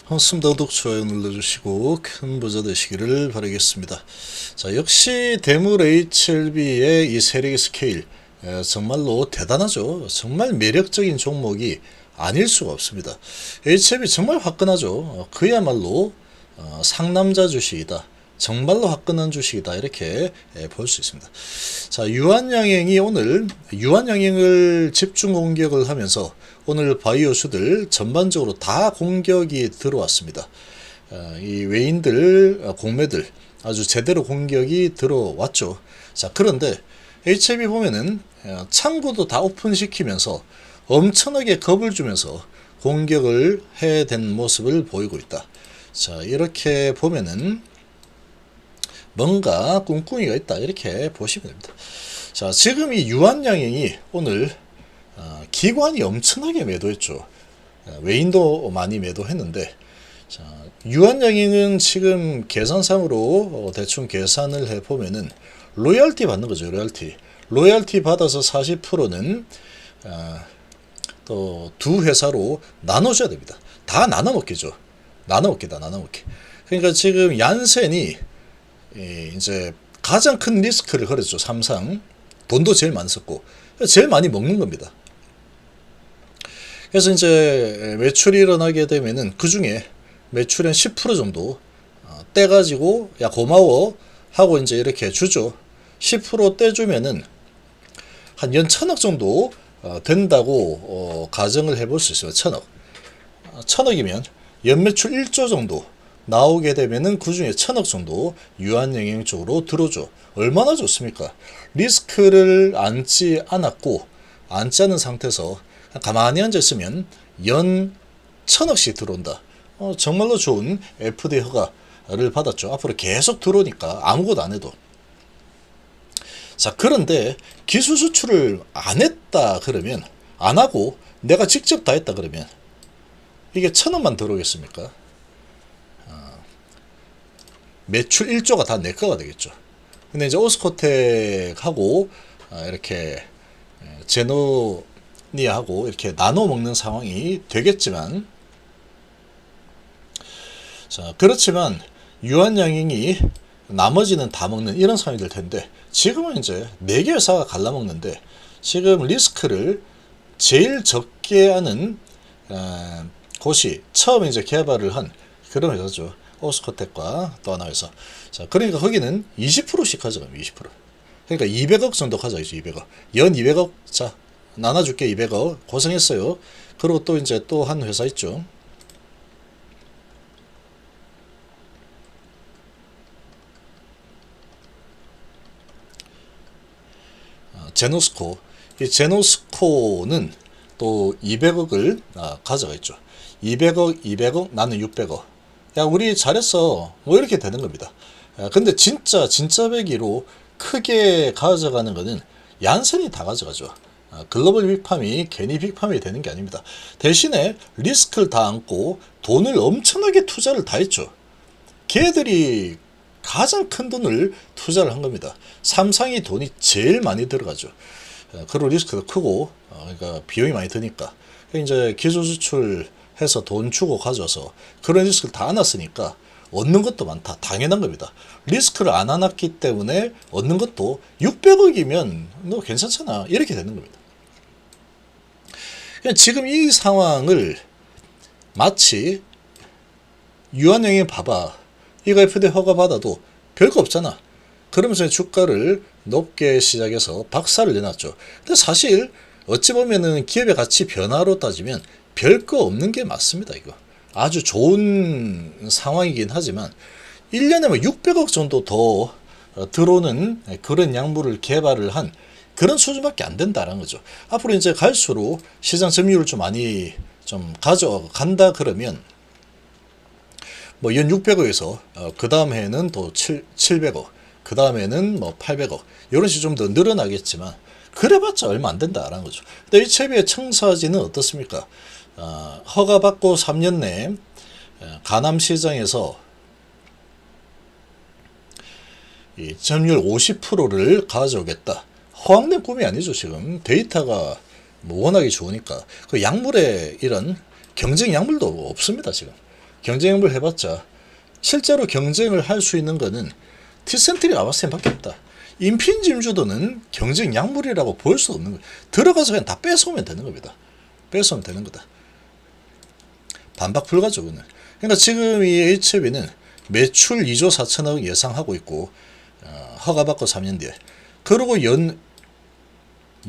한숨 더덕 좋아요 눌러주시고 큰 부자 되시기를 바라겠습니다. 자, 역시 대물 HLB의 이 세력의 스케일 정말로 대단하죠. 정말 매력적인 종목이 아닐 수가 없습니다. HLB 정말 화끈하죠. 그야말로 상남자 주식이다. 정말로 화끈한 주식이다. 이렇게 볼 수 있습니다. 자, 유한양행이 오늘 유한양행을 집중 공격을 하면서 오늘 바이오주들 전반적으로 다 공격이 들어왔습니다. 이 외인들, 공매들 아주 제대로 공격이 들어왔죠. 자, 그런데 HLB 보면은 창구도 다 오픈시키면서 엄청나게 겁을 주면서 공격을 해댄 모습을 보이고 있다. 자, 이렇게 보면은 뭔가 꿍꿍이가 있다 이렇게 보시면 됩니다. 자, 지금 이 유한양행이 오늘 기관이 엄청나게 매도했죠. 외인도 많이 매도했는데, 자, 유한양행은 지금 계산상으로 대충 계산을 해보면은 로열티 받는 거죠. 로열티 받아서 40%는 또 두 회사로 나눠줘야 됩니다. 다 나눠 먹기죠. 나눠 먹기. 그러니까 지금 얀센이 이제 가장 큰 리스크를 걸었죠. 삼상 돈도 제일 많이 썼고 제일 많이 먹는 겁니다. 그래서 이제 매출이 일어나게 되면은 그 중에 매출의 10% 정도 떼가지고 야 고마워 하고 이제 이렇게 주죠. 10% 떼주면은 한 연 1,000억 정도 된다고 가정을 해볼 수 있어요. 1,000억이면 연매출 1조 정도 나오게 되면은 그 중에 1,000억 정도 유한양행 쪽으로 들어오죠. 얼마나 좋습니까? 리스크를 안지 않은 상태에서 가만히 앉아 있으면 연 1,000억씩 들어온다. 정말로 좋은 FDA 허가를 받았죠. 앞으로 계속 들어오니까 아무것도 안 해도. 자, 그런데 기술 수출을 안 했다 그러면, 안 하고 내가 직접 다 했다 그러면 이게 1,000억만 들어오겠습니까? 매출 1조가 다 내 거가 되겠죠. 근데 이제 오스코텍하고 이렇게 제노니아하고 이렇게 나눠 먹는 상황이 되겠지만, 자, 그렇지만 유한양행이 나머지는 다 먹는 이런 상황이 될 텐데, 지금은 이제 4개 회사가 갈라먹는데 지금 리스크를 제일 적게 하는 곳이 처음 이제 개발을 한 그런 회사죠. 오스코텍과 또 하나 회사. 자, 그러니까 거기는 20%씩 가져가요. 20%. 그러니까 200억 정도 가져가죠. 200억. 연 200억. 자, 나눠줄게. 200억. 고생했어요. 그리고 또 이제 또 한 회사 있죠. 제노스코. 이 제노스코는 또 200억을 가져가 있죠. 200억, 나는 600억. 야, 우리 잘했어. 뭐 이렇게 되는 겁니다. 근데 진짜 배기로 크게 가져가는 거는 얀센이 다 가져가죠. 글로벌 빅팜이 괜히 빅팜이 되는 게 아닙니다. 대신에 리스크를 다 안고 돈을 엄청나게 투자를 다 했죠. 걔들이 가장 큰 돈을 투자를 한 겁니다. 삼상이 돈이 제일 많이 들어가죠. 그리고 리스크도 크고, 그러니까 비용이 많이 드니까. 이제 기술 수출해서 돈 주고 가져서 그런 리스크를 다 안았으니까 얻는 것도 많다. 당연한 겁니다. 리스크를 안 안았기 때문에 얻는 것도 600억이면 너 괜찮잖아. 이렇게 되는 겁니다. 지금 이 상황을 마치 유한양행 봐봐. 이거 FDA 허가 받아도 별거 없잖아. 그러면서 주가를 높게 시작해서 박살을 내놨죠. 근데 사실 어찌 보면은 기업의 가치 변화로 따지면 별거 없는 게 맞습니다. 이거 아주 좋은 상황이긴 하지만 1년에 뭐 600억 정도 더 들어오는 그런 약물을 개발을 한 그런 수준밖에 안 된다는 거죠. 앞으로 이제 갈수록 시장 점유율을 좀 많이 좀 가져간다 그러면 뭐 연 600억에서 그 다음 해에는 또 700억, 그 다음에는 뭐 800억 이런 식으로 좀 더 늘어나겠지만 그래봤자 얼마 안 된다라는 거죠. 근데 HLB의 청사진은 어떻습니까? 허가받고 3년 내에 가남 시장에서 이 점유율 50%를 가져오겠다. 허황된 꿈이 아니죠. 지금 데이터가 뭐 워낙에 좋으니까 그 약물에 이런 경쟁 약물도 없습니다. 지금 경쟁을 해봤자 실제로 경쟁을 할 수 있는 거는 티센트리 아바스틴밖에 없다. 인핀짐주도는 경쟁 약물이라고 볼 수 없는 거예요. 들어가서 그냥 다 뺏어오면 되는 겁니다. 뺏어오면 되는 거다. 반박 불가죠. 그러니까 지금 이 HB는 매출 2조 4천억 예상하고 있고 허가받고 3년 뒤에 그리고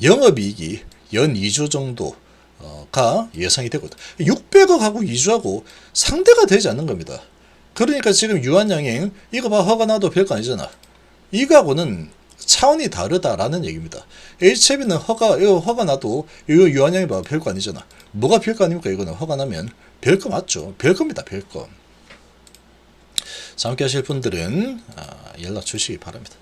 영업이익이 연 2조 정도가 예상이 되거든. 600억하고 2조하고 상대가 되지 않는 겁니다. 그러니까 지금 유한양행 이거 봐 허가 나도 별거 아니잖아. 이거하고는 차원이 다르다라는 얘기입니다. HB는 허가 나도 이거 유한양행 봐 별거 아니잖아. 뭐가 별거 아닙니까? 이거는 허가 나면 별거 맞죠. 별거입니다. 별거. 함께 하실 분들은 연락 주시기 바랍니다.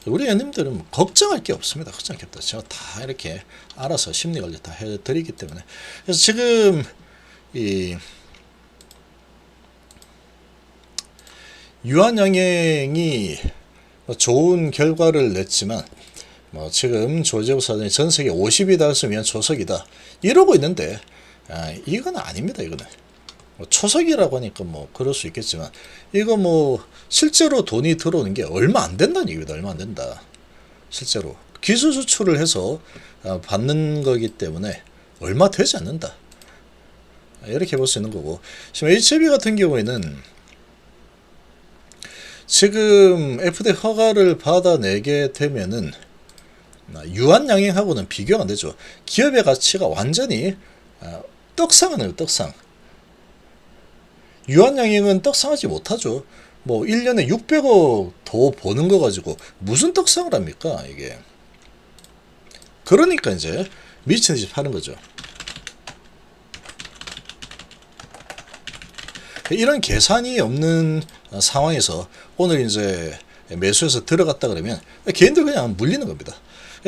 우리 연님들은 걱정할 게 없습니다. 걱정할 게 없다. 제가 다 이렇게 알아서 심리관리 다 해드리기 때문에. 그래서 지금 이 유한양행이 좋은 결과를 냈지만 지금 조재호 사장이 전 세계 50위 달성이면 초석이다 이러고 있는데 이건 아닙니다. 이거는 초석이라고 하니까 그럴 수 있겠지만 이거 실제로 돈이 들어오는 게 얼마 안 된다는 얘기입니다. 얼마 안 된다. 실제로 기술 수출을 해서 받는 거기 때문에 얼마 되지 않는다. 이렇게 볼 수 있는 거고, 지금 HB 같은 경우에는 지금 FDA 허가를 받아내게 되면은 유한양행하고는 비교가 안 되죠. 기업의 가치가 완전히 떡상하네요. 떡상. 유한양행은 떡상하지 못하죠. 1년에 600억 더 버는 거 가지고 무슨 떡상을 합니까, 이게. 그러니까 이제 미친 듯이 파는 거죠. 이런 계산이 없는 상황에서 오늘 이제 매수해서 들어갔다 그러면 개인들 그냥 물리는 겁니다.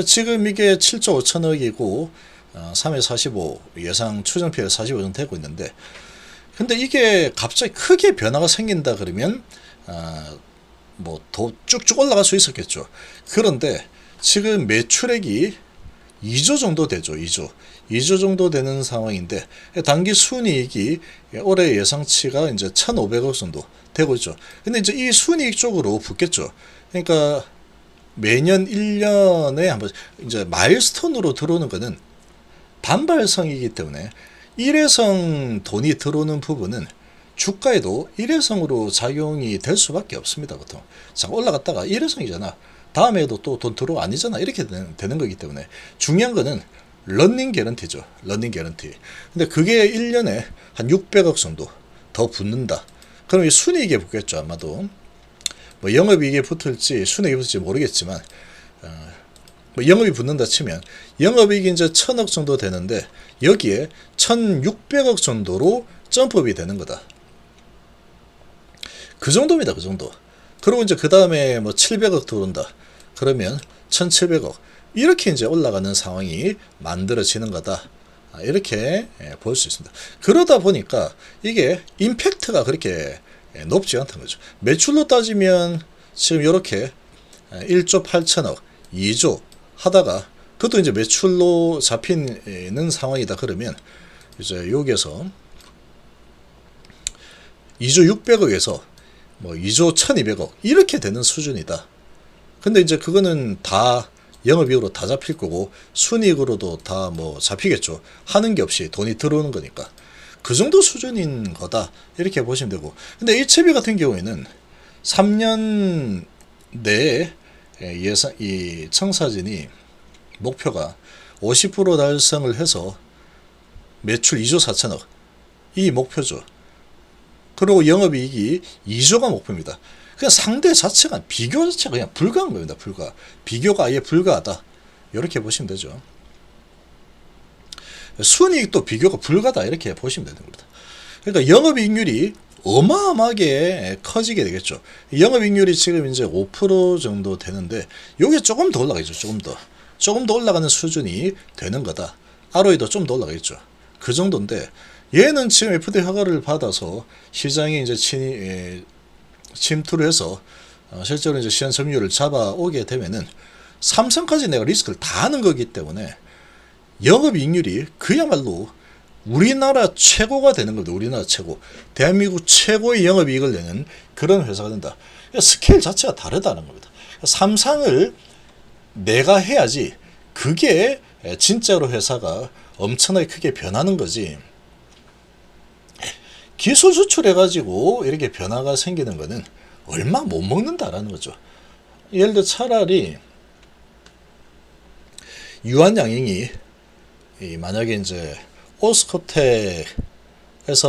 지금 이게 7조 5천억이고 3회 45 예상 추정 피해가 45 정도 되고 있는데, 근데 이게 갑자기 크게 변화가 생긴다 그러면 더 쭉쭉 올라갈 수 있었겠죠. 그런데 지금 매출액이 2조 정도 되죠. 2조 정도 되는 상황인데 단기 순이익이 올해 예상치가 이제 1,500억 정도 되고 있죠. 근데 이제 이 순이익 쪽으로 붙겠죠. 그러니까 매년 1년에 한번 이제 마일스톤으로 들어오는 거는 반발성이기 때문에 일회성 돈이 들어오는 부분은 주가에도 일회성으로 작용이 될 수밖에 없습니다. 보통 자 올라갔다가 일회성이잖아. 다음에도 또 돈 들어오 아니잖아. 이렇게 되는 거기 때문에 중요한 거는 런닝 개런티죠. 런닝 개런티. 근데 그게 1년에 한 600억 정도 더 붙는다. 그럼 이 순이익에 붙겠죠. 아마도 영업이익에 붙을지 순이익에 붙을지 모르겠지만 영업이 붙는다 치면 영업이익이 이제 1,000억 정도 되는데 여기에 1,600억 정도로 점프업이 되는 거다. 그 정도입니다. 그 정도. 그리고 이제 그 다음에 700억 들어온다. 그러면 1,700억. 이렇게 이제 올라가는 상황이 만들어지는 거다. 이렇게 볼 수 있습니다. 그러다 보니까 이게 임팩트가 그렇게 높지 않다는 거죠. 매출로 따지면 지금 이렇게 1조 8천억, 2조 하다가 그것도 이제 매출로 잡히는 상황이다. 그러면 이제 여기에서 2조 600억에서 2조 1200억 이렇게 되는 수준이다. 근데 이제 그거는 다 영업이익으로 다 잡힐 거고 순이익으로도 다 잡히겠죠. 하는 게 없이 돈이 들어오는 거니까. 그 정도 수준인 거다. 이렇게 보시면 되고. 근데 HB 같은 경우에는 3년 내에 이 청사진이 목표가 50% 달성을 해서 매출 2조 4천억. 이 목표죠. 그리고 영업이익이 2조가 목표입니다. 그냥 상대 자체가 비교 자체가 그냥 불가한 겁니다. 비교가 아예 불가하다. 이렇게 보시면 되죠. 순이익도 비교가 불가하다. 이렇게 보시면 되는 겁니다. 그러니까 영업이익률이 어마어마하게 커지게 되겠죠. 영업이익률이 지금 이제 5% 정도 되는데 요게 조금 더 올라가겠죠. 조금 더 올라가는 수준이 되는 거다. ROE도 좀 더 올라가겠죠. 그 정도인데 얘는 지금 FDA 허가를 받아서 시장에 이제 침투를 해서 실제로 이제 시장 점유율을 잡아오게 되면은 삼성까지 내가 리스크를 다 하는 거기 때문에 영업이익률이 그야말로 우리나라 최고가 되는 겁니다. 우리나라 최고. 대한민국 최고의 영업이익을 내는 그런 회사가 된다. 스케일 자체가 다르다는 겁니다. 삼상을 내가 해야지 그게 진짜로 회사가 엄청나게 크게 변하는 거지. 기술 수출해가지고 이렇게 변화가 생기는 거는 얼마 못 먹는다라는 거죠. 예를 들어 차라리 유한양행이 만약에 이제 오스코텍에서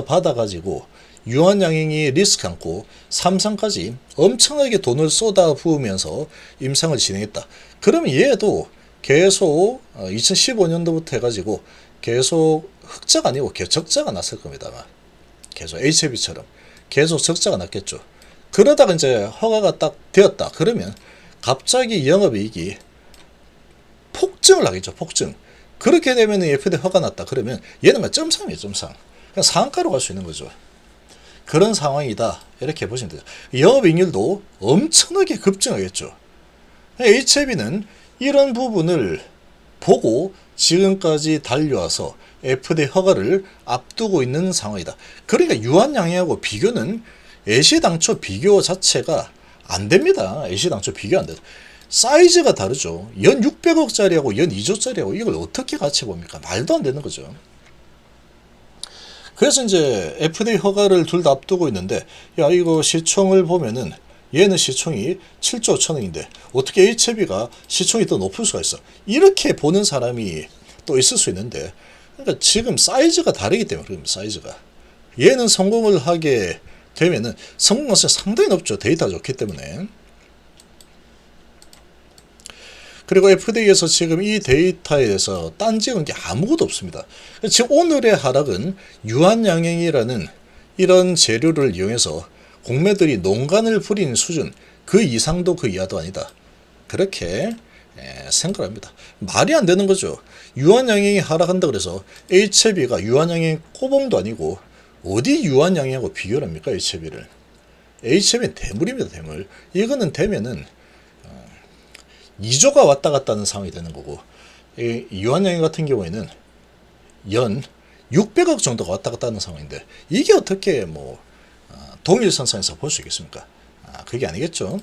받아가지고 유한양행이 리스크 안고 삼성까지 엄청나게 돈을 쏟아 부으면서 임상을 진행했다. 그러면 얘도 계속 2015년도부터 해가지고 계속 흑자가 아니고 적자가 났을 겁니다. 계속 HB처럼 계속 적자가 났겠죠. 그러다가 이제 허가가 딱 되었다. 그러면 갑자기 영업이익이 폭증을 하겠죠. 폭증. 그렇게 되면 FDA 허가 났다. 그러면 얘는 그냥 점상이에요. 점상. 그냥 상한가로 갈 수 있는 거죠. 그런 상황이다. 이렇게 보시면 돼요. 영업이익률도 엄청나게 급증하겠죠. HB는 이런 부분을 보고 지금까지 달려와서 FDA 허가를 앞두고 있는 상황이다. 그러니까 유한양행하고 비교는 애시당초 비교 자체가 안 됩니다. 애시당초 비교 안 돼요. 사이즈가 다르죠. 연 600억짜리하고 연 2조짜리하고 이걸 어떻게 같이 봅니까? 말도 안 되는 거죠. 그래서 이제 FDA 허가를 둘 다 앞두고 있는데, 야, 이거 시총을 보면은 얘는 시총이 7조 5천억인데 어떻게 HB가 시총이 더 높을 수가 있어? 이렇게 보는 사람이 또 있을 수 있는데, 그러니까 지금 사이즈가 다르기 때문에 그럽니다. 사이즈가. 얘는 성공을 하게 되면은 성공 가능성이 상당히 높죠. 데이터가 좋기 때문에. 그리고 FDA에서 지금 이 데이터에 대해서 딴지은 게 아무것도 없습니다. 지금 오늘의 하락은 유한양행이라는 이런 재료를 이용해서 공매들이 농간을 부린 수준, 그 이상도 그 이하도 아니다. 그렇게 생각합니다. 말이 안 되는 거죠. 유한양행이 하락한다 그래서 HB가 유한양행 꼬봉도 아니고 어디 유한양행하고 비교를 합니까? HB를. HB는 대물입니다. 대물. 이거는 되면은 2조가 왔다 갔다 하는 상황이 되는 거고, 이 유한양행 같은 경우에는 연 600억 정도가 왔다 갔다 하는 상황인데 이게 어떻게 뭐 동일선상에서 볼 수 있겠습니까? 그게 아니겠죠.